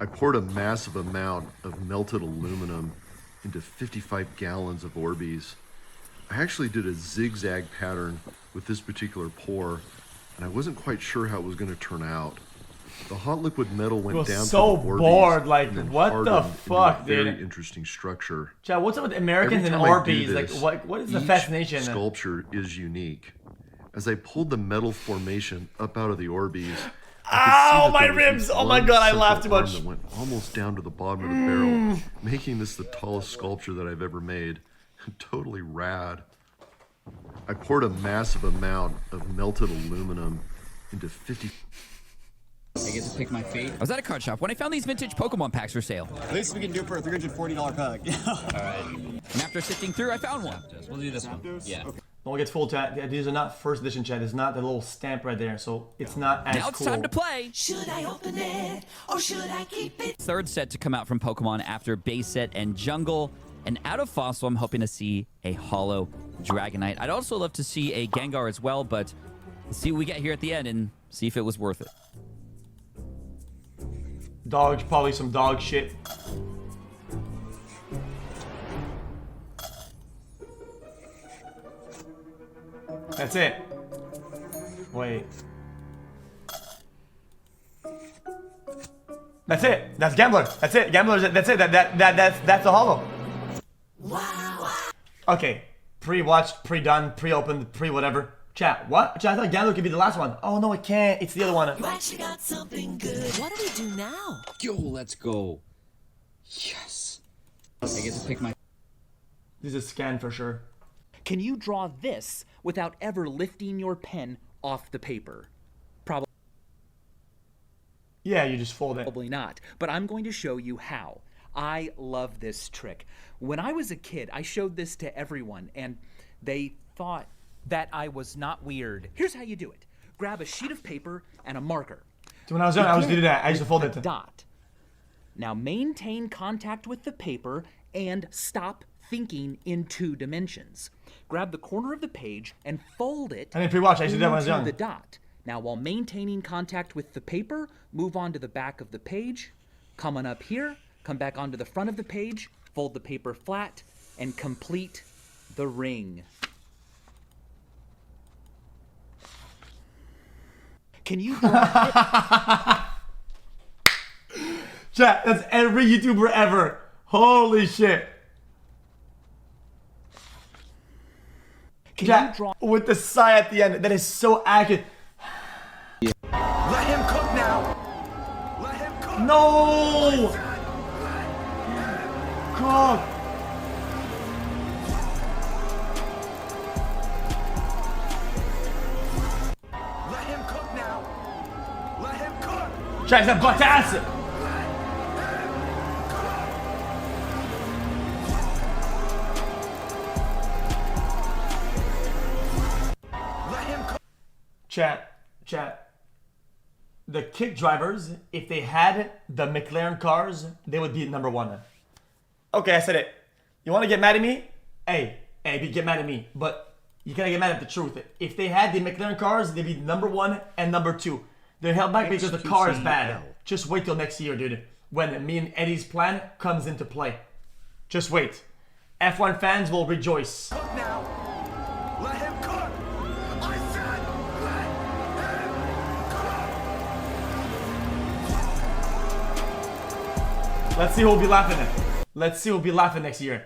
I poured a massive amount of melted aluminum into 55 gallons of Orbeez. I actually did a zigzag pattern with this particular pour, and I wasn't quite sure how it was going to turn out. The hot liquid metal went down so to the Orbeez bored, like, and then what the hardened fuck, into a very dude? interesting structure. Chad, what's up with Americans and Every time I do Orbeez? Like, this, what is the each fascination? Sculpture is unique. As I pulled the metal formation up out of the Orbeez, Ow, my ribs! Oh my god, I laughed too much. That went almost down to the bottom of the barrel, making this the tallest sculpture that I've ever made. Totally rad. I poured a massive amount of melted aluminum into 50. I get to pick my fate. I was at a card shop when I found these vintage Pokemon packs for sale. At least we can do it for a $340 pack. Alright. And after sifting through, I found one. We'll do this one. Yeah. Okay. Don't get full chat. Yeah, these are not first edition, chat. It's not the little stamp right there, so it's not as cool. Now it's time to play. Should I open it or should I keep it? Third set to come out from Pokemon after base set and jungle. And out of Fossil, I'm hoping to see a Holo Dragonite. I'd also love to see a Gengar as well, but let's see what we get here at the end and see if it was worth it. Dog, probably some dog shit. That's it. Wait. That's it. That's Gambler. That's it. Gambler. That's it. That's a Holo. Okay. Pre-watched, pre-done, pre-opened, pre-whatever. Chat. What? Chat, I thought Gambler could be the last one. Oh no, it can't. It's the other one. You actually got something good. What do we do now? Yo, let's go. Yes. I get to pick my. This is a scan for sure. Can you draw this without ever lifting your pen off the paper? Probably Yeah, you just fold it. Probably not, but I'm going to show you how. I love this trick. When I was a kid, I showed this to everyone, and they thought that I was not weird. Here's how you do it. Grab a sheet of paper and a marker. So when I was young, I used to do that. I used to fold it. Dot. Now maintain contact with the paper and stop thinking in 2 dimensions. Grab the corner of the page and fold it. I didn't pre-watch. I used to do that when I was into young. the dot. Now, while maintaining contact with the paper, move on to the back of the page. Come on up here. Come back onto the front of the page. Fold the paper flat and complete the ring. Can you? Chat, that's every YouTuber ever. Holy shit. Can Chat, you draw? with the sigh at the end, that is so accurate. Let him cook now. Let him cook. No! God. Let him cook now. Let him cook. Chat, it's a butt ass. Let him cook. Chat. The kick drivers, if they had the McLaren cars, they would be #1. Okay, I said it. You want to get mad at me? Hey, get mad at me. But you gotta get mad at the truth. If they had the McLaren cars, they'd be #1 and #2. They're held back because the car is bad. Just wait till next year, dude. When me and Eddie's plan comes into play. Just wait. F1 fans will rejoice. Cook now. Let him cook. I said let him cook. Let's see who'll be laughing at. Let's see who'll be laughing next year.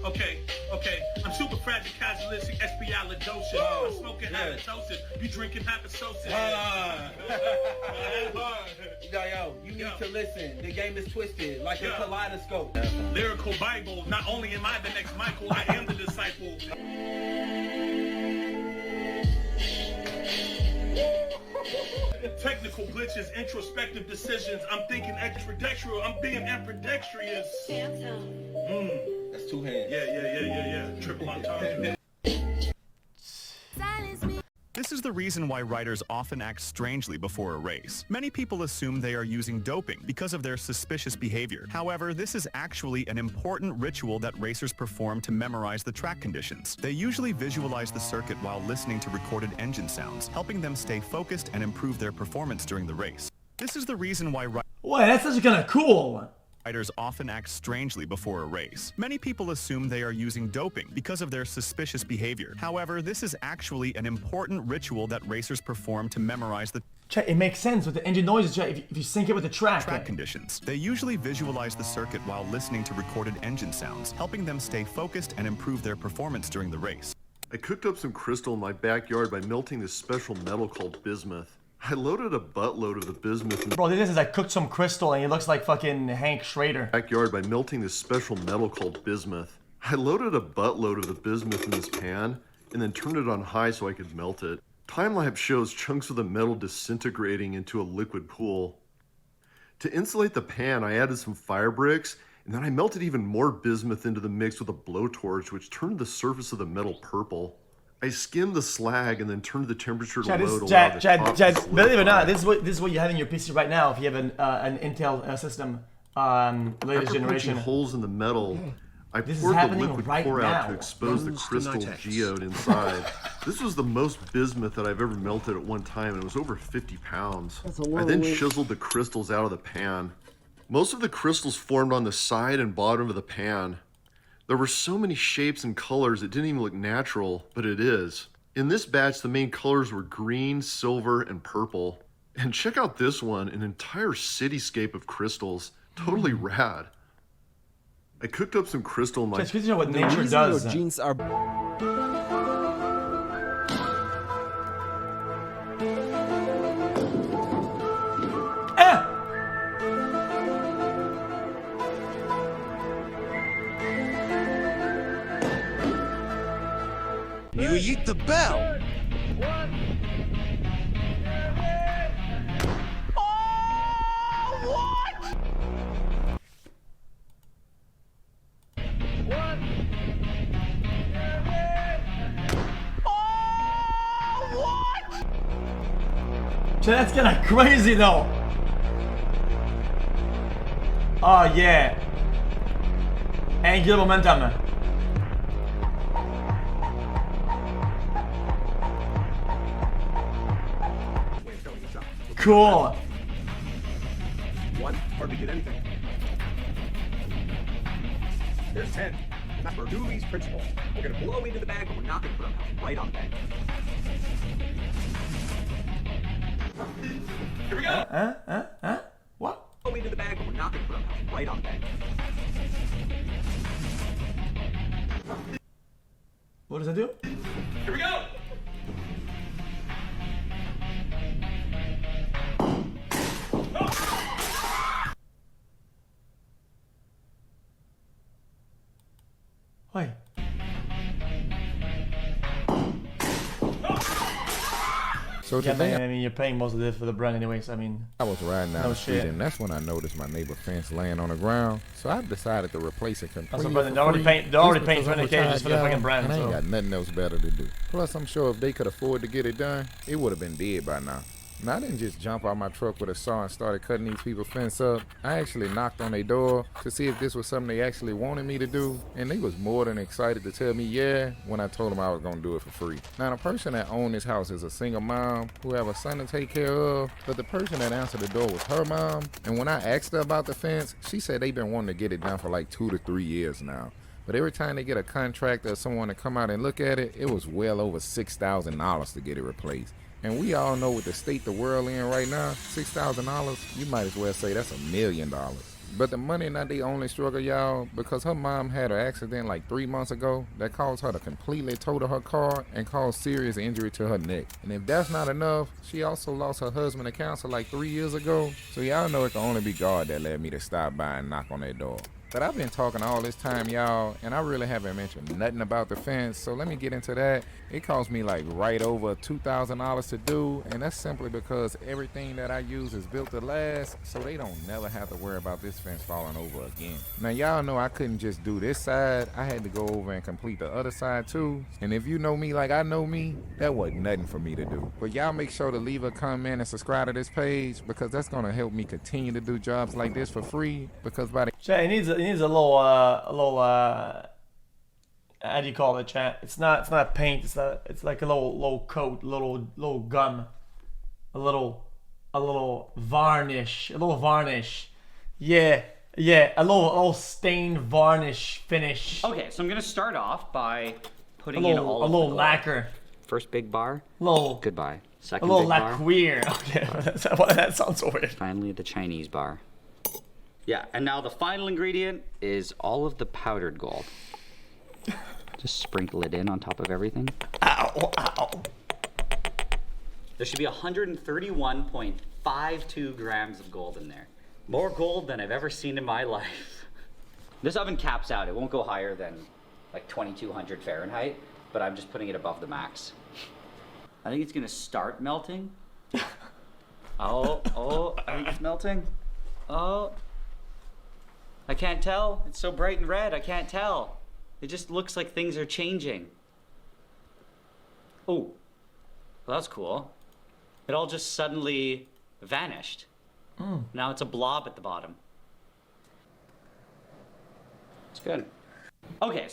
Okay. I'm super fragile, casualistic, espialidocious. I'm smoking halitosis. You drinking hypososis. Yo, you need to listen. The game is twisted like a kaleidoscope. Lyrical Bible. Not only am I the next Michael, I am the disciple. Technical glitches, introspective decisions. I'm thinking extradextral. I'm being ambidextrous. That's 2 hands. Yeah. Triple entendre. Silence me. This is the the reason why riders often act strangely before a race. Many people assume they are using doping because of their suspicious behavior. However, this is actually an important ritual that racers perform to memorize the track conditions. They usually visualize the circuit while listening to recorded engine sounds, helping them stay focused and improve their performance during the race. This is the reason why Wait, that's actually kind of cool. riders often act strangely before a race. Many people assume they are using doping because of their suspicious behavior. However, this is actually an important ritual that racers perform to memorize the Chat, it makes sense with the engine noises, chat, if you sync it with the track. Conditions. They usually visualize the circuit while listening to recorded engine sounds, helping them stay focused and improve their performance during the race. I cooked up some crystal in my backyard by melting this special metal called bismuth. I loaded a buttload of the bismuth in Bro, this is like cooked some crystal and he looks like fucking Hank Schrader. Backyard by melting this special metal called bismuth. I loaded a buttload of the bismuth in this pan and then turned it on high so I could melt it. Time-lapse shows chunks of the metal disintegrating into a liquid pool. To insulate the pan, I added some fire bricks, and then I melted even more bismuth into the mix with a blowtorch, which turned the surface of the metal purple. I skimmed the slag and then turned the temperature to low to allow the top to Chad, slip believe it or not, off. this is what you have in your PC right now if you have an Intel system, latest After generation. punching holes in the metal, I This is poured the happening liquid right core out now. to expose the crystal geode inside. This was the most bismuth that I've ever melted at one time, and it was over 50 pounds. I then chiseled the crystals out of the pan. Most of the crystals formed on the side and bottom of the pan. There were so many shapes and colors it didn't even look natural, but it is. In this batch, the main colors were green, silver, and purple. And check out this one, an entire cityscape of crystals. Totally rad. I cooked up some crystal in my... Just because you know what nature does. Your genes are... You yeet the bell. Chat, that's kind of crazy though. Oh yeah. Angular momentum. Cool. One, hardly get anything. Here's 10. That's for Dooley's principle. We're gonna blow into the bag, but we're not gonna put them right on the bag. Here we go. What? Blow into the bag, but we're not gonna put them right on the bag. What does that do? Here we go. Wait. So Yeah, today, man, I mean, you're paying most of this for the brand anyways. I mean, I was riding down no the street, shit. and that's when I noticed my neighbor fence laying on the ground. So I decided to replace it completely. Also, brother, for they're already free, paying- they're already just paying because I'm a 20K just for the retired fucking brand, and I ain't so. got nothing else better to do. Plus, I'm sure if they could afford to get it done, it would have been dead by now. And I didn't just jump out my truck with a saw and started cutting these people's fence up. I actually knocked on their door to see if this was something they actually wanted me to do. And they was more than excited to tell me yeah when I told them I was going to do it for free. Now, the person that owned this house is a single mom who have a son to take care of. But the person that answered the door was her mom. And when I asked her about the fence, she said they've been wanting to get it done for like 2 to 3 years now. But every time they get a contractor or someone to come out and look at it, it was well over $6,000 to get it replaced. And we all know with the state the world in right now, $6,000, you might as well say that's $1 million. But the money not the only struggle, y'all, because her mom had an accident like 3 months ago that caused her to completely total her car and caused serious injury to her neck. And if that's not enough, she also lost her husband to cancer like 3 years ago. So y'all know it can only be God that led me to stop by and knock on that door. But I've been talking all this time, y'all, and I really haven't mentioned nothing about the fence, so let me get into that. It cost me like right over $2,000 to do, and that's simply because everything that I use is built to last, so they don't never have to worry about this fence falling over again. Now, y'all know I couldn't just do this side. I had to go over and complete the other side too, and if you know me like I know me, that wasn't nothing for me to do. But y'all make sure to leave a comment and subscribe to this page, because that's gonna help me continue to do jobs like this for free, because by the Chat, he needs a little how do you call it, chat? It's not paint. It's like a little coat, little gum, a little varnish, Yeah, a little stain varnish finish. Okay, so I'm gonna start off by putting A in little all of the gold. lacquer. First big bar. Little Goodbye. A Second little big bar. lacquer. Okay, that sounds so weird. Finally, the Chinese bar. Yeah, and now the final ingredient is all of the powdered gold. Just sprinkle it in on top of everything. Ow. There should be 131.52 grams of gold in there. More gold than I've ever seen in my life. This oven caps out. It won't go higher than like 2200 Fahrenheit, but I'm just putting it above the max. I think it's gonna start melting. Oh, I think it's melting. Oh. I can't tell. It's so bright and red, I can't tell. It just looks like things are changing. Oh, well, that's cool. It all just suddenly vanished. Now it's a blob at the bottom. It's good. Okay,